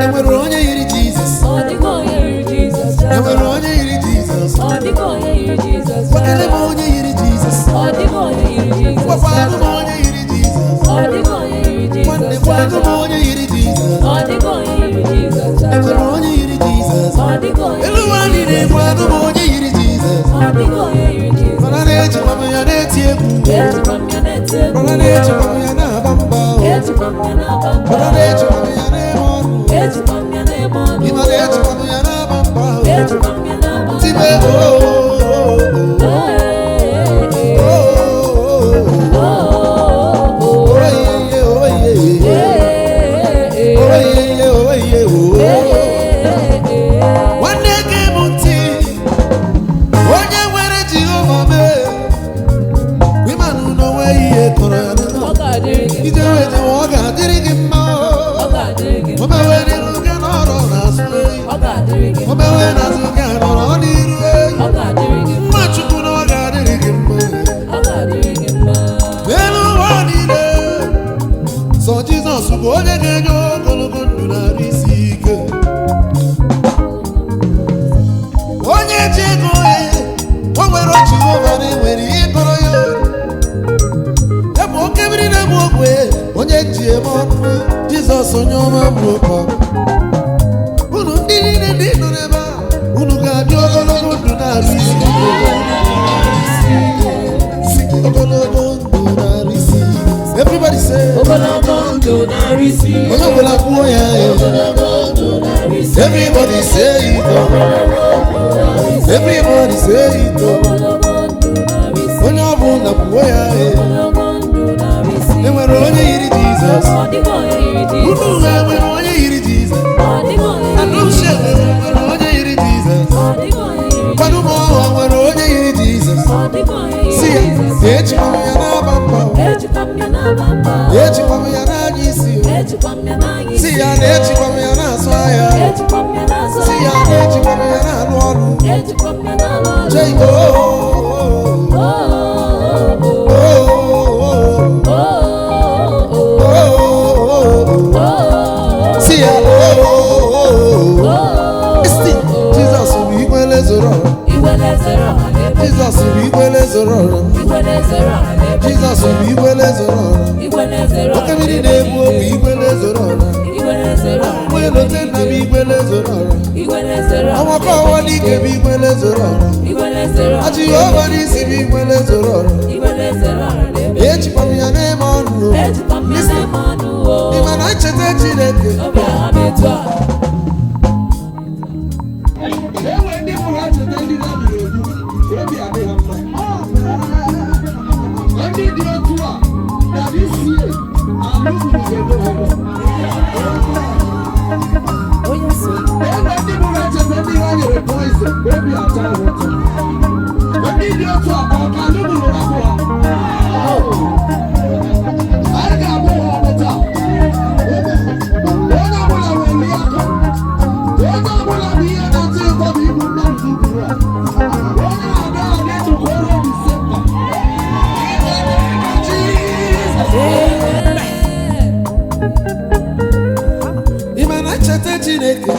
enwere onye yiri Jesus. Enwere onye yiri Jesus. Wakele m onye yiri Jesus. Gwakwanụ m onye yiri Jesus. Nwanne kwanụ m onye yiri Jesus. Enwere onye yiri Jesus. Elu ụwa niile kwanụ m onye yiri Jesus. Mana na-ejikwa m ya na-eti egwu. Mana na-ejikwa m ya na-aba mba. Mana na-ejikwa m ya na-eme ọnụ. Ịma na-ejikwa m ya na-aba mba. Tibe nwanne gị bụ ntị onye nwere Jehova mee ịmanụ n'onwe ihe kọrọ ya ije wete ọ ga-adịrị gị mma o mewe n'iru gị n'ọrụ n'azụ o mewe n'azụ gị nọrọ n'iru nwa Chukwu na ọ ga-adịrị gị mma n'elu ụwa niile sọ Jizọs bụ onye ga-enye ogologo ndụ na-arụ isi ike onye ji ego o nwere Jehova na-enwere ihe kọrọ ya ebe oke mmiri na-egbu ogwe onye ji eme ọnụ Jizọs onye ọma bụ ụkọ unu ndị niile ndị nọ n'ebe a unu ga-adị ogologo ndụ na-arụ isi ogologo ndụ na-arụ isi everybody say ogologo ndụ na-arụ isi onye ọbụla kwuo ya everybody say it everybody say it onye ọbụla kwuo ya enwere onye yiri Jesus unu enwere onye yiri Jesus anụshe enwere onye yiri Jesus kwanụ m ọhụụ nwere onye yiri Jesus si ya ejikwa m ya na-aba mba ejikwa m ya n'anya isi si ya na ejikwa m ya na-azụ ahịa si ya na ejikwa m ya na-alụ ọrụ jeibo si ya Jesus bụ igwele zoro Jesus bụ igwele zoro Jesus bụ igwele zoro oke mmiri na-egbu obi igwele zoro nwelote nna m igwele zoro ọmọkọ ọwa n'ike bụ igwele zoro Jehova n'isi bụ igwele zoro ejikwa m ya na-eme ọnụ ịma na ncheta Chineke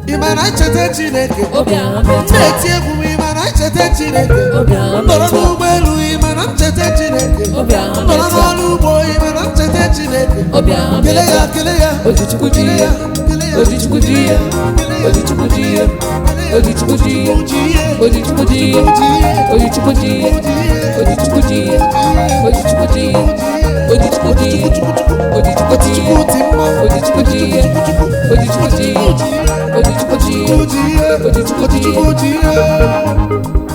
ịmana ncheta Chineke na-eti egwu m ịmana ncheta Chineke nọrọ n'ụgbọelu ịmana ncheta Chineke nọrọ n'ọrụ ugbo ịmana ncheta Chineke kele ya kele ya Ojichukwu ji ya Ojichukwu ji ya Ojichukwu ji ya Ojichukwu ji ya Ojichukwu ji ya Ojichukwu ji ya Ojichukwu ji ya Ojichukwu ji ya Ojichukwu ji ya Ojichukwu ji ya Ojichukwu ji ya Ojichukwu ji ya Ojichukwu ji ya Ojichukwu ji ya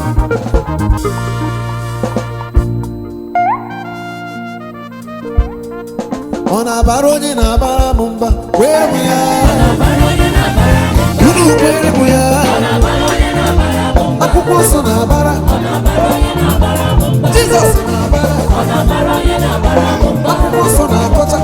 ọ na-abara onye na-abara m mba wee bụ ya unu kwere bụ ya akwụkwọ nsọ na-abara Jizọs na-abara akwụkwọ nsọ na-akọcha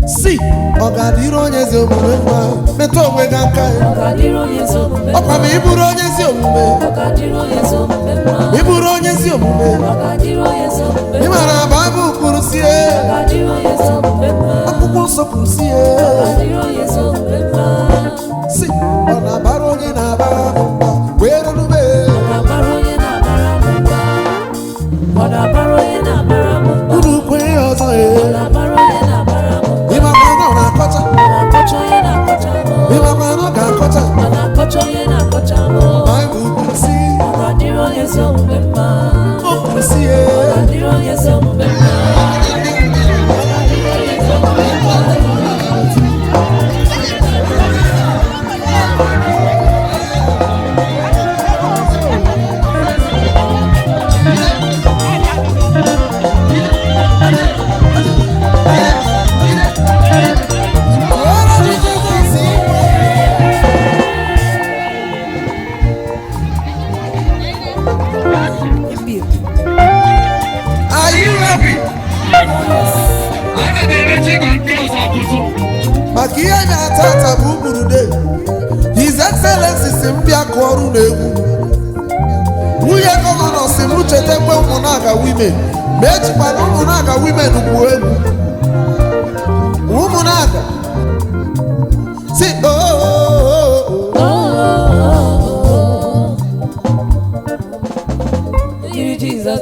Si ọgadịrị onye ezi omume mma metụ onwe gị aka ya ọkwa ma ị bụrụ onye ezi omume ị bụrụ onye ezi omume ị mara Baịbụl kwuru sie akwụkwọ nsọ kwuru sie si ọ na-abara onye na-abara mba wee rurube unu kwenye ọzọ ya ịmakwa na ọ na-akọcha ịmakwa na ọ ga-akọcha Baịbụl kwuru si o kwuru si maka ihe na-ata ata bụ ụkpụrụ His Excellency si m bịa kụọ ọrụ n'egwu nwunye gọvanọ si m chetakwa ụmụnaga women ma ejikwana ụmụnaga women gwuo egwu ụmụnaga si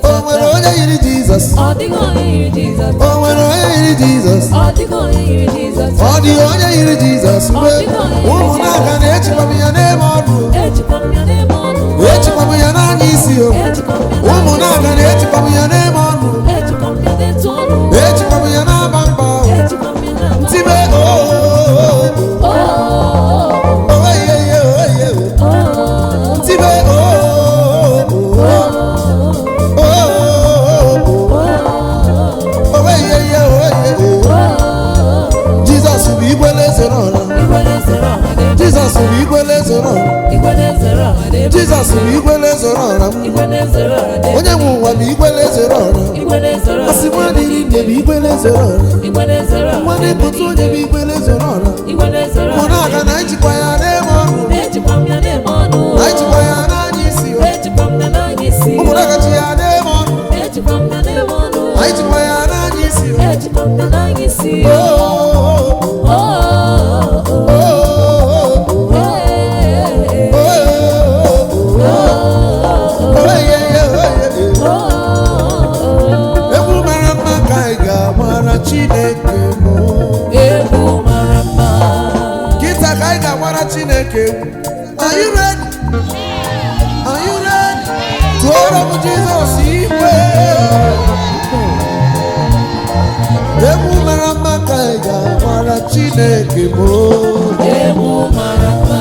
o nwere onye yiri Jizọs o nwere onye yiri Jizọs ọ dị onye yiri Jizọs mgbe ụmụnaga na-echikwa m ya n'ebe ọdụ echikwa m ya n'anya isi o ụmụnaga na-echikwa m ya n'ebe ọdụ echikwa m ya n'aba mba ntibe ntibe Jizọs bụ igwele zoro ọra Jizọs bụ igwele zoro ọra Jizọs bụ igwele zoro ọra onye nwe ụwa bụ igwele zoro ọra asị nwa dịrị nne bụ igwele zoro ọra nwa na-epụta onye bụ igwele zoro ọra ụmụnaga na ijikwa ya n'ebe ọrụ na ijikwa ya n'anya isi ụmụnaga ji ya n'ebe ọrụ na ijikwa ya n'anya isi egwu mara mma ka anyị ga-amara Chineke kịta ka anyị ga-amara Chineke are you ready? Are you ready? Tụọrọ m Jizọs ikpe egwu mara mma ka anyị ga-amara Chineke egwu mara mma